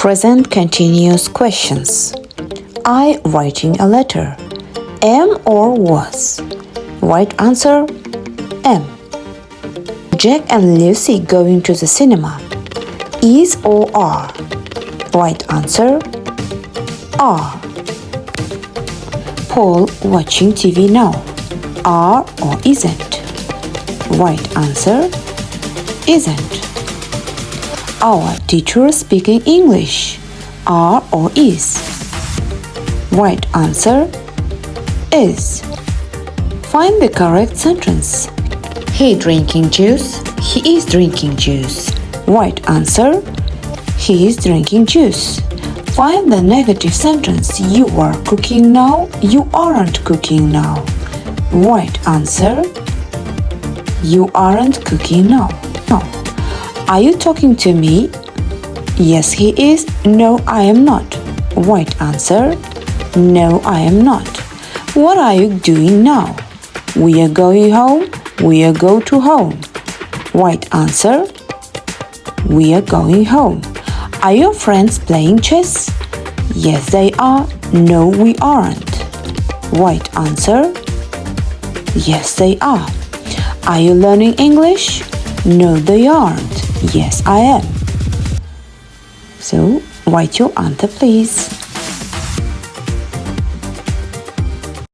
Present continuous questions. I writing a letter. Am or was? Right answer, am. Jack and Lucy going to the cinema. Is or are? Right answer, are. Paul watching TV now. Are or isn't? Right answer, isn't. Our teacher speaking English. Are or is? Right answer, is. Find the correct sentence. He drinking juice. He is drinking juice. Right answer, he is drinking juice. Find the negative sentence. You are cooking now. You aren't cooking now. Right answer, you aren't cooking now. No. Are you talking to me? Yes, he is. No, I am not. Right answer, no, I am not. What are you doing now? We are going home. We are go to home. Right answer, we are going home. Are your friends playing chess? Yes, they are. No, we aren't. Right answer, yes, they are. Are you learning English? No, they aren't. Yes, I am. So, write your answer, please.